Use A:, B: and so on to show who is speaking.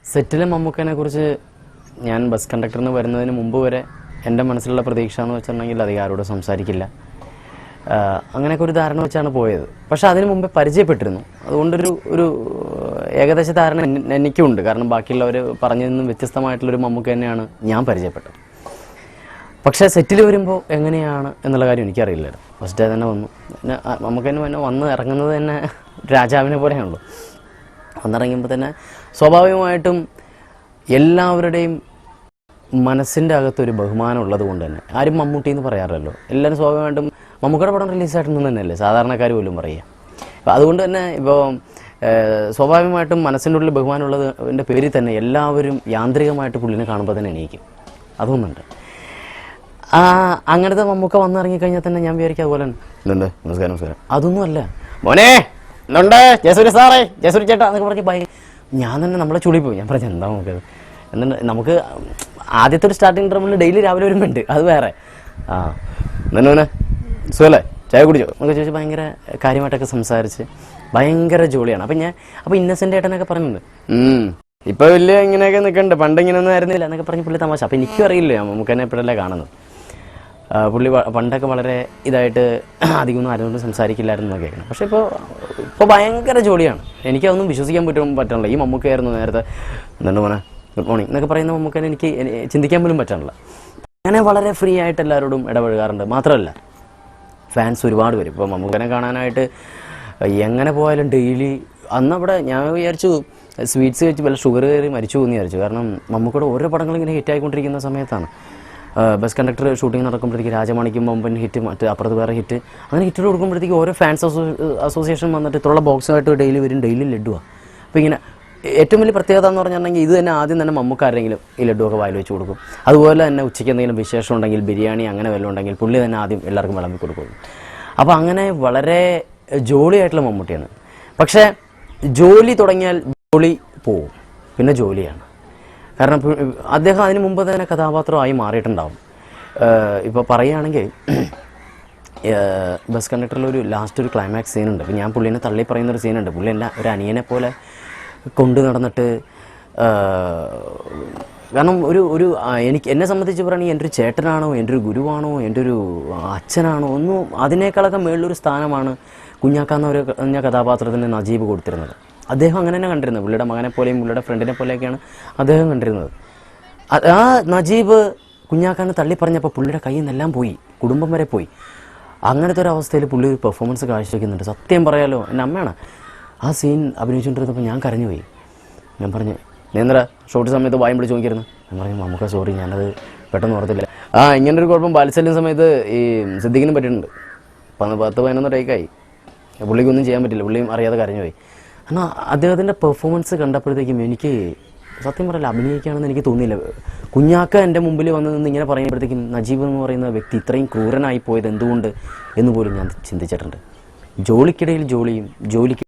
A: സെറ്റിലെ മമ്മൂക്കനെ കുറിച്ച് ഞാൻ ബസ് കണ്ടക്ടറിന് വരുന്നതിന് മുമ്പ് വരെ എൻ്റെ മനസ്സിലുള്ള പ്രതീക്ഷ എന്ന് വെച്ചിട്ടുണ്ടെങ്കിൽ അധികം ആരോടും സംസാരിക്കില്ല, അങ്ങനെയൊക്കെ ഒരു ധാരണ വെച്ചാണ് പോയത്. പക്ഷെ അതിന് മുമ്പേ പരിചയപ്പെട്ടിരുന്നു. അതുകൊണ്ടൊരു ഒരു ഏകദേശ ധാരണ എനിക്കുണ്ട്. കാരണം ബാക്കിയുള്ളവർ പറഞ്ഞതിൽ നിന്നും വ്യത്യസ്തമായിട്ടുള്ളൊരു മമ്മൂക്ക തന്നെയാണ് ഞാൻ പരിചയപ്പെട്ടത്. പക്ഷേ സെറ്റിൽ വരുമ്പോൾ എങ്ങനെയാണ് എന്നുള്ള കാര്യം എനിക്കറിയില്ലായിരുന്നു. ഫസ്റ്റ് ഡേ തന്നെ വന്നു. പിന്നെ മമ്മൂക്ക തന്നെ വന്ന് ഇറങ്ങുന്നത് തന്നെ രാജാവിനെ പോലെയാണല്ലോ. വന്നിറങ്ങുമ്പോൾ തന്നെ സ്വാഭാവികമായിട്ടും എല്ലാവരുടെയും മനസ്സിൻ്റെ അകത്തൊരു ബഹുമാനം ഉള്ളത് കൊണ്ട് തന്നെ ആരും മമ്മൂട്ടി എന്ന് പറയാറില്ലല്ലോ. എല്ലാവരും സ്വാഭാവികമായിട്ടും മമ്മൂക്കയുടെ പടം റിലീസായിട്ടൊന്നും തന്നെയല്ലേ സാധാരണക്കാർ പോലും പറയുക. അപ്പോൾ അതുകൊണ്ട് തന്നെ ഇപ്പോൾ സ്വാഭാവികമായിട്ടും മനസ്സിൻ്റെ ഉള്ളിൽ ബഹുമാനമുള്ളതിൻ്റെ പേരിൽ തന്നെ എല്ലാവരും യാന്ത്രികമായിട്ട് പുള്ളിനെ കാണുമ്പോൾ തന്നെ എണീക്കും. അതൊന്നുണ്ട്. അങ്ങനത്തെ മമ്മൂക്ക വന്നിറങ്ങിക്കഴിഞ്ഞാൽ തന്നെ ഞാൻ വിചാരിക്കും അതുപോലെ ഇതുണ്ട്, നമസ്കാരം നമസ്കാരം, അതൊന്നും അല്ല, മോനെ എന്നുണ്ട്, ജയസൂര്യ സാറേ, ജയസൂര്യ ചേട്ടാ എന്നൊക്കെ പറഞ്ഞ് ഞാൻ തന്നെ നമ്മളെ ചുളിപ്പോയി. ഞാൻ പറഞ്ഞത് എന്താ നോക്കിയത് എന്നിട്ട് നമുക്ക് ആദ്യത്തെ ഒരു സ്റ്റാർട്ടിങ് ട്രബിളിൽ ഡെയിലി രാവിലെ വരുമ്പോണ്ട്, അത് വേറെ. എന്നെ സുഖല്ലേ, ചായ കുടിച്ചോ എന്നൊക്കെ ചോദിച്ചാൽ ഭയങ്കര കാര്യമായിട്ടൊക്കെ സംസാരിച്ച് ഭയങ്കര ജോളിയാണ്. അപ്പോൾ ഇന്നസെൻ്റ് ഏട്ടനൊക്കെ പറഞ്ഞിട്ടുണ്ട്, ഇപ്പോൾ വലിയ ഇങ്ങനെയൊക്കെ നിൽക്കുന്നുണ്ട്, പണ്ട് ഇങ്ങനെയൊന്നും ആയിരുന്നില്ല എന്നൊക്കെ പറഞ്ഞ് പുള്ളി തമാശ. അപ്പോൾ എനിക്കും അറിയില്ല, നമുക്ക് തന്നെ എപ്പോഴല്ലേ കാണുന്നത്. പുള്ളി പണ്ടൊക്കെ വളരെ ഇതായിട്ട് അധികമൊന്നും ആരോടും സംസാരിക്കില്ലായിരുന്നു എന്നൊക്കെ കേൾക്കണം. പക്ഷേ ഇപ്പോൾ ഭയങ്കര ജോളിയാണ്. എനിക്കതൊന്നും വിശ്വസിക്കാൻ പറ്റണില്ല. ഈ മമ്മൂക്കയായിരുന്നു നേരത്തെ എന്തുകൊണ്ട് മോനെ ഗുഡ് മോർണിംഗ് എന്നൊക്കെ പറയുന്ന മമ്മൂക്കനെ എനിക്ക് ചിന്തിക്കാൻ പോലും പറ്റണില്ല. അങ്ങനെ വളരെ ഫ്രീ ആയിട്ട് എല്ലാവരോടും ഇടപഴകാറുണ്ട്. മാത്രമല്ല ഫാൻസ് ഒരുപാട് വരും. ഇപ്പോൾ മമ്മൂക്കനെ കാണാനായിട്ട് എങ്ങനെ പോയാലും ഡെയിലി അന്നവിടെ ഞാൻ വിചാരിച്ചു സ്വീറ്റ്സ് കഴിച്ച് വല്ല ഷുഗർ കയറി മരിച്ചു പോകുന്നു വിചാരിച്ചു. കാരണം മമ്മൂക്കയുടെ ഓരോ പടങ്ങളും ഇങ്ങനെ ഹിറ്റായിക്കൊണ്ടിരിക്കുന്ന സമയത്താണ്. ബസ് കണ്ടക്ടർ ഷൂട്ടിംഗ് നടക്കുമ്പോഴത്തേക്ക് രാജമാണിക്കും ബൊമ്പൻ ഹിറ്റ്, മറ്റ് അപ്പുറത്ത് വേറെ ഹിറ്റ്, അങ്ങനെ ഹിറ്റ് കൊടുക്കുമ്പോഴത്തേക്ക് ഓരോ ഫാൻസ് അസോസിയേഷൻ വന്നിട്ട് ഇത്രയുള്ള ബോക്സുമായിട്ട് ഡെയിലി വരും, ഡെയിലി ലഡുവാണ്. അപ്പോൾ ഇങ്ങനെ ഏറ്റവും വലിയ പ്രത്യേകത എന്ന് പറഞ്ഞിട്ടുണ്ടെങ്കിൽ ഇത് തന്നെ ആദ്യം തന്നെ മമ്മൂക്ക ആരെങ്കിലും ഈ ലഡുവൊക്കെ വായിൽ വെച്ച് കൊടുക്കും. അതുപോലെ തന്നെ ഉച്ചയ്ക്ക് എന്തെങ്കിലും വിശേഷം ഉണ്ടെങ്കിൽ ബിരിയാണി അങ്ങനെ വല്ലതും ഉണ്ടെങ്കിൽ പുള്ളി തന്നെ ആദ്യം എല്ലാവർക്കും വിളമ്പി കൊടുക്കും. അപ്പോൾ അങ്ങനെ വളരെ ജോളിയായിട്ടുള്ള മമ്മൂട്ടിയാണ്. പക്ഷേ ജോലി തുടങ്ങിയാൽ ജോലി പോവും, പിന്നെ ജോലിയാണ്. കാരണം അദ്ദേഹം അതിന് മുമ്പ് തന്നെ കഥാപാത്രമായി മാറിയിട്ടുണ്ടാവും. ഇപ്പോൾ പറയുകയാണെങ്കിൽ ബസ് കണ്ടക്ടറിലൊരു ലാസ്റ്റ് ഒരു ക്ലൈമാക്സ് സീനുണ്ട്. അപ്പോൾ ഞാൻ പുള്ളിനെ തള്ളി പറയുന്നൊരു സീനുണ്ട്. പുള്ളി ഒരു അനിയനെ പോലെ കൊണ്ടു നടന്നിട്ട്, കാരണം എന്നെ സംബന്ധിച്ച് പറയുകയാണെങ്കിൽ എൻ്റെ ഒരു ചേട്ടനാണോ, എൻ്റെ ഒരു ഗുരുവാണോ, എൻ്റെ ഒരു അച്ഛനാണോ, ഒന്നും അതിനേക്കാളൊക്കെ മേളിലൊരു സ്ഥാനമാണ് കുഞ്ഞാക്കാന്ന ഒരു കഥാപാത്രത്തിന് നജീബ് കൊടുത്തിരുന്നത്. അദ്ദേഹം അങ്ങനെ തന്നെ കണ്ടിരുന്നത്. പുള്ളിയുടെ മകനെ പോലെയും പുള്ളിയുടെ ഫ്രണ്ടിനെ പോലെയൊക്കെയാണ് അദ്ദേഹം കണ്ടിരുന്നത്. ആ നജീബ് കുഞ്ഞാക്കാനെ തള്ളി പറഞ്ഞപ്പോൾ പുള്ളിയുടെ കയ്യിൽ നിന്നെല്ലാം പോയി, കുടുംബം വരെ പോയി. അങ്ങനത്തെ ഒരു അവസ്ഥയിൽ പുള്ളി ഒരു പെർഫോമൻസ് കാഴ്ചവെക്കുന്നുണ്ട്. സത്യം പറയാലോ, എൻ്റെ അമ്മയാണ് ആ സീൻ അഭിനയിച്ചുകൊണ്ടിരുന്നപ്പോൾ ഞാൻ കരഞ്ഞുപോയി. ഞാൻ പറഞ്ഞു, നേന്ദ്ര ഷോട്ട് സമയത്ത് വായും പിടിച്ച് നോക്കിയിരുന്നു. ഞാൻ പറഞ്ഞു, നമുക്ക് സോറി, ഞാനത് പെട്ടെന്ന് ഓർത്തില്ല. ഇങ്ങനൊരു കുഴപ്പം ബാലിശല്യം സമയത്ത് ഈ സിദ്ദിഖിനും പറ്റിയിട്ടുണ്ട്. 10-11 ടേക്കായി, പുള്ളിക്കൊന്നും ചെയ്യാൻ പറ്റില്ല, പുള്ളിയും അറിയാതെ കരഞ്ഞുപോയി. എന്നാൽ അദ്ദേഹത്തിൻ്റെ പെർഫോമൻസ് കണ്ടപ്പോഴത്തേക്കും എനിക്ക് സത്യം പറയില്ല, അഭിനയിക്കുകയാണെന്ന് എനിക്ക് തോന്നിയില്ല. കുഞ്ഞാക്ക എൻ്റെ മുമ്പിൽ വന്ന് നിന്ന് ഇങ്ങനെ പറയുമ്പോഴത്തേക്കും നജീബ് എന്ന് പറയുന്ന വ്യക്തി ഇത്രയും ക്രൂരനായി പോയത് എന്തുകൊണ്ട് എന്ന് പോലും ഞാൻ ചിന്തിച്ചിട്ടുണ്ട്. ജോലിക്കിടയിൽ ജോലിയും ജോലിക്ക്